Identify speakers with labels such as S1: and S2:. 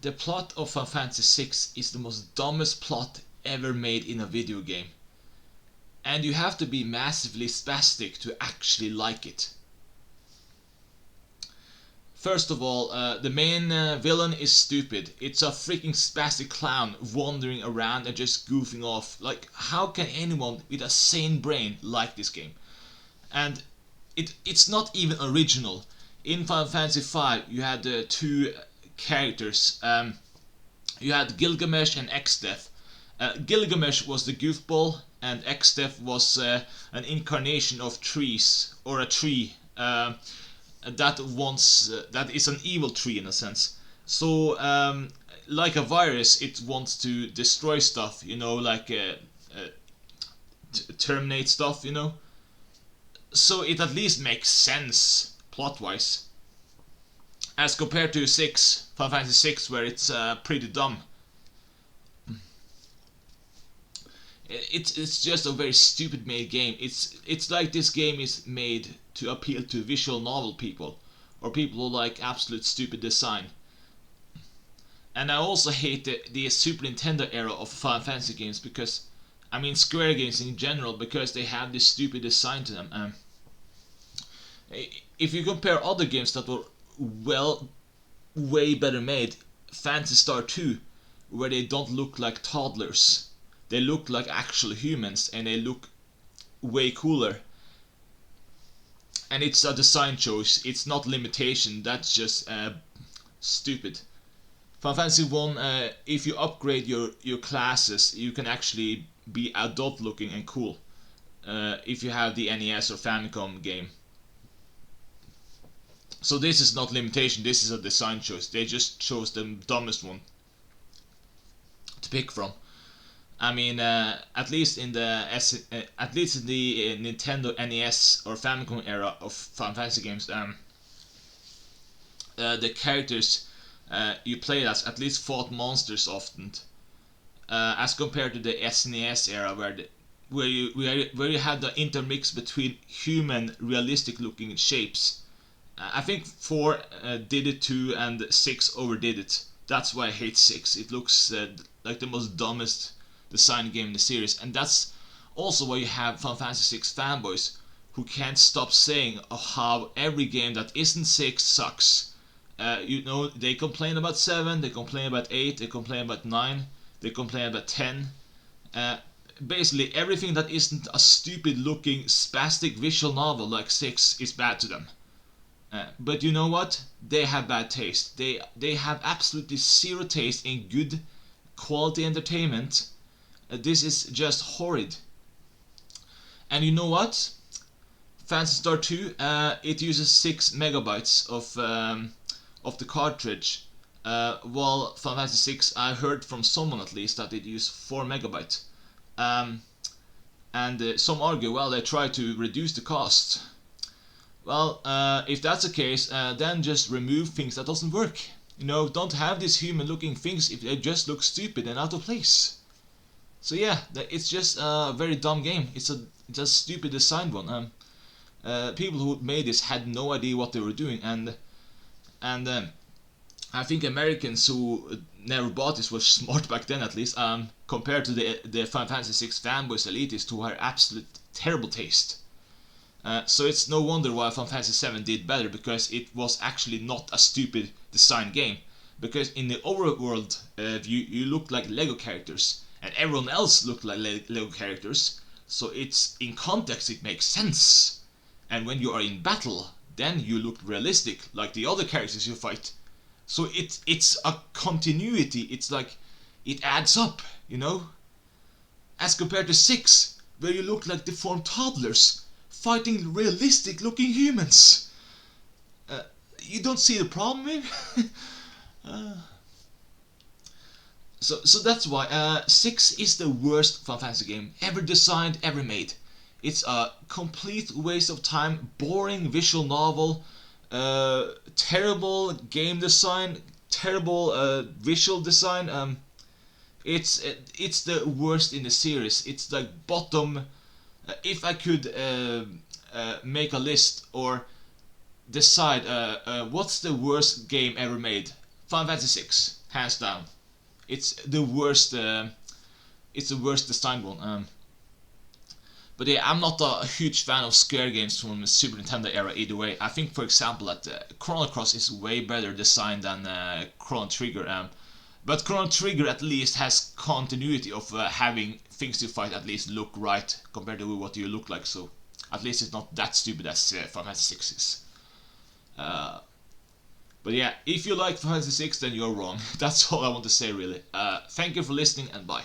S1: The plot of Final Fantasy VI is the most dumbest plot ever made in a video game. And you have to be massively spastic to actually like it. First of all, the main villain is stupid. It's a freaking spastic clown wandering around and just goofing off. Like, how can anyone with a sane brain like this game? And it's not even original. In Final Fantasy V, you had two characters. You had Gilgamesh and Exdeath. Gilgamesh was the goofball, and Exdeath was an incarnation of trees, or a tree. That is an evil tree in a sense. So like a virus, it wants to destroy stuff, you know, like terminate stuff, you know. So it at least makes sense plot wise, as compared to Final Fantasy VI, where it's pretty dumb. It's just a very stupid made game. It's like this game is made to appeal to visual novel people, or people who like absolute stupid design. And I also hate the Super Nintendo era of Final Fantasy games, because I mean Square games in general, because they have this stupid design to them. If you compare other games that were way better made, Phantasy Star 2, where they don't look like toddlers. They look like actual humans, and they look way cooler. And it's a design choice, it's not limitation, that's just stupid. Final Fantasy 1, if you upgrade your classes, you can actually be adult looking and cool. If you have the NES or Famicom game. So this is not limitation, this is a design choice. They just chose the dumbest one to pick from. I mean, at least in the Nintendo NES or Famicom era of Final Fantasy games, the characters you played as at least fought monsters often, as compared to the SNES era, where you had the intermix between human, realistic-looking shapes. I think 4 did it too, and 6 overdid it. That's why I hate 6. It looks like the most dumbest design game in the series, and that's also why you have Final Fantasy VI fanboys who can't stop saying how every game that isn't 6 sucks. You know, they complain about 7, they complain about 8, they complain about 9, they complain about 10. Basically everything that isn't a stupid looking spastic visual novel like 6 is bad to them. But you know what? They have bad taste. They have absolutely zero taste in good quality entertainment. This is just horrid. And you know what? Phantasy Star 2, it uses 6 megabytes of the cartridge, while Final Fantasy 6, I heard from someone at least that it used 4 megabytes. And some argue, well, they try to reduce the cost. Well, if that's the case, then just remove things that doesn't work. You know, don't have these human looking things if they just look stupid and out of place. So yeah, it's just a very dumb game. It's a stupid designed one. People who made this had no idea what they were doing, and I think Americans who never bought this were smart back then, at least, compared to the Final Fantasy VI fanboys elitists who had absolute terrible taste. So it's no wonder why Final Fantasy VII did better, because it was actually not a stupid design game. Because in the overworld view, you looked like Lego characters, and everyone else looked like Lego characters. So it's in context it makes sense. And when you are in battle, then you look realistic, like the other characters you fight. So it's a continuity. It's like it adds up, you know. As compared to 6, where you look like deformed toddlers fighting realistic looking humans. You don't see the problem here? So that's why 6 is the worst Final Fantasy game ever designed, ever made. It's a complete waste of time, boring visual novel, terrible game design, terrible visual design. It's the worst in the series. It's like bottom. If I could make a list or decide what's the worst game ever made, Final Fantasy 6. hands down. It's the worst. It's the worst designed one. But yeah, I'm not a huge fan of Square games from the Super Nintendo era either way. I think, for example, that Chrono Cross is way better designed than Chrono Trigger. But Chrono Trigger at least has continuity of having things you fight at least look right compared to what you look like. So at least it's not that stupid as Final Fantasy 6 is. But yeah, if you like Final Fantasy 6, then you're wrong. That's all I want to say really. Thank you for listening and bye.